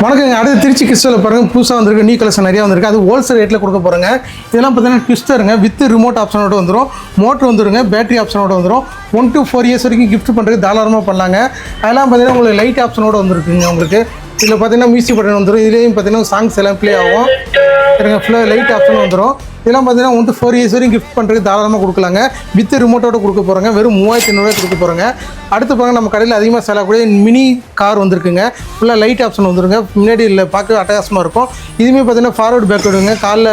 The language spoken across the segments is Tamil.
வணக்கங்க. அடுத்து திருச்சி கிறிஸ்டலில் பாருங்கள், புதுசாக வந்திருக்கு. நியூ கலெக்ஷன் நிறையா வந்திருக்கு. அது ஹோல்சேல் ரேட்டில் கொடுக்க போகிறேங்க. இதெல்லாம் பார்த்தீங்கன்னா ட்விஸ்டருங்க, வித் ரிமோட் ஆப்ஷனோட வந்துடும். மோட்ரு வந்துடுங்க, பேட்டரி ஆப்ஷனோட வந்துடும். 1 to 4 years வரைக்கும் கிஃப்ட் பண்ணுறது தாராளமாக பண்ணலாங்க. அதெல்லாம் பார்த்தீங்கன்னா உங்களுக்கு லைட் ஆப்ஷனோட வந்துருக்குங்க. உங்களுக்கு இதில் பார்த்தீங்கன்னா மியூசிக் பட்டன் வந்துடும். இதுலேயும் பார்த்தீங்கன்னா சாங்ஸ் எல்லாம் ப்ளே ஆகும். லைட் ஆப்ஷன் வந்துடும். இதெல்லாம் பார்த்தீங்கன்னா 1 to 4 years வரைக்கும் கிஃப்ட் பண்ணுறதுக்கு தாராளமாக கொடுக்கலாங்க. வித் ரிமோட்டோட கொடுக்க போகிறோங்க. வெறும் 3500 கொடுக்க போகிறோங்க. அடுத்து பாருங்க, நம்ம கடையில் அதிகமாக செல்லக்கூடிய மினி கார் வந்திருக்குங்க. ஃபுல்லாக லைட் ஆப்ஷன் வந்துருங்க. முன்னாடி இல்லை பார்க்க அட்டகாசமாக இருக்கும். இதுவுமே பார்த்தீங்கன்னா ஃபார்வர்டு பேக்வர்டுங்க. காலில்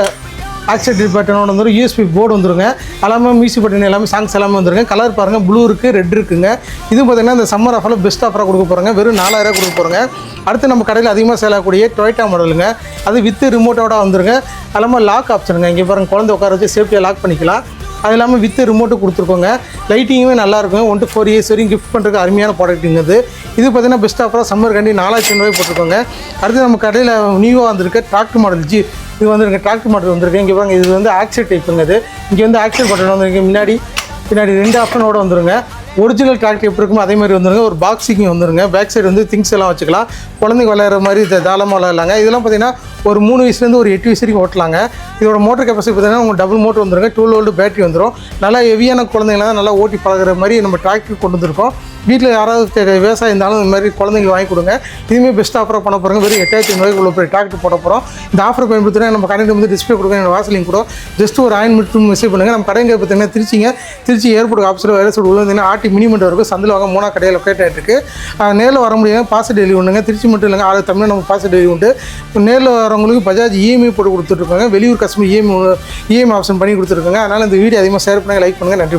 ஆக்சிடென்ட் பட்டனோட வந்துடும். யூஎஸ்பி போர்டு வந்துருங்க. எல்லாமே மியூசிக் பட்டன் எல்லாமே சாங்ஸ் எல்லாமே வந்துருங்க. கலர் பாருங்கள், ப்ளூ இருக்குது, ரெட் இருக்குங்க. இதுவும் பார்த்தீங்கன்னா இந்த சம்மர் ஆஃபரில் பெஸ்ட் ஆஃபராக கொடுக்க போகிறோங்க. வெறும் 4000 கொடுக்க போகிறோங்க. அடுத்து நம்ம கடையில் அதிகமாக செல்லக்கூடிய டொயோட்டா மாடலுங்க. அது வித் ரிமோட்டோட வந்துருங்க. எல்லாமே லாக் ஆப்ஷனுங்க. இங்கே பாருங்கள், குழந்தை உட்கார வச்சு சேஃப்டியாக லாக் பண்ணிக்கலாம். அது இல்லாமல் வித் ரிமோட்டு கொடுத்துருக்கோங்க. லைட்டிங்குமே நல்லாயிருக்கும். 1 to 4 years வரைக்கும் கிஃப்ட் பண்ணுறதுக்கு அருமையான ப்ராடக்ட்டுங்க. இது பார்த்தீங்கன்னா பெஸ்ட் ஆஃபராக சம்மர் கண்டி 4500 போட்டிருக்கோங்க. அடுத்து நம்ம கடையில் நியூவாக வந்திருக்க டிராக்டர் மாடல் இது வந்துருங்க. டிராக்டர் மாடல் வந்துருக்கு. இங்கே பாருங்க, இது வந்து ஆக்சில் டைப்புங்க. இங்கே வந்து ஆக்சில் பட்டன் வந்துருக்கு. பின்னாடி 2 ஆப்ஷனோட வந்துருங்க. ஒரிஜினல் டிராக்டர் எப்படி இருக்குமோ அதே மாதிரி வந்துருங்க. ஒரு பாக்ஸிங் வந்துருங்க. பேக் சைடு வந்து திங்ஸ் எல்லாம் வச்சுக்கலாம். குழந்தைங்க விளையாடுற மாதிரி தாராளமாக விளையாடலாங்க. இதெல்லாம் பார்த்தீங்கன்னா ஒரு 3 வயசுலேருந்து ஒரு 8 வயசு வரைக்கும் ஓட்டலாங்க. இதோட மோட்டர் கெப்பாசிட்டி பார்த்தீங்கன்னா உங்களுக்கு டபுள் மோட்டர் வந்துருங்க. 12 volt பேட்டரி வந்துடும். நல்லா ஹெவியான குழந்தைங்களாம் நல்லா ஓட்டி பழகிற மாதிரி நம்ம டிராக்டர் கொண்டு வந்திருக்கோம். வீட்டில் யாராவது விவசாயம் இருந்தாலும் இந்த மாதிரி குழந்தைங்க வாங்கி கொடுங்க. இதுவுமே பெஸ்ட் ஆஃபராக பண்ண போகிறோங்க. வெறும் 8500 உள்ள போய் டிராக்டர் போட போகிறோம். இந்த ஆஃபர் பயன்படுத்தினா நம்ம கடையில் வந்து டிஸ்பிளே கொடுங்க. என்னோட வாசலிங் கூட ஜஸ்ட் ஒரு ஆயின் மட்டும் மெசேஜ் பண்ணுங்கள். நம்ம கடைங்க பார்த்தீங்கன்னா திருச்சி ஏர்போர்ட் ஆஃபீஸில் வேலை சொல்லி உள்ளதுன்னா ஆர்டி மினிமெண்ட் வரைக்கும் சந்தில் வாங்க 3 கடையில் லொக்கேட் ஆகிட்டு நேரில் வர முடியாது. பாஸ் டெலிவரி உண்டுங்க. திருச்சி மட்டும் இல்லைங்க, ஆளு தமிழ் நம்ம பாஸ் டெலிவரி உண்டு. நேரில் வரவங்களுக்கு பஜாஜ் இஎம்ஐ போட்டு கொடுத்துட்ருக்காங்க. வெளியூர் கஸ்டமர் இஎம்ஐ ஆப்ஷன் பண்ணி கொடுத்துருக்காங்க. அதனால் இந்த வீடியோ அதிகமாக ஷேர் பண்ணுங்கள், லைக் பண்ணுங்கள். நன்றி.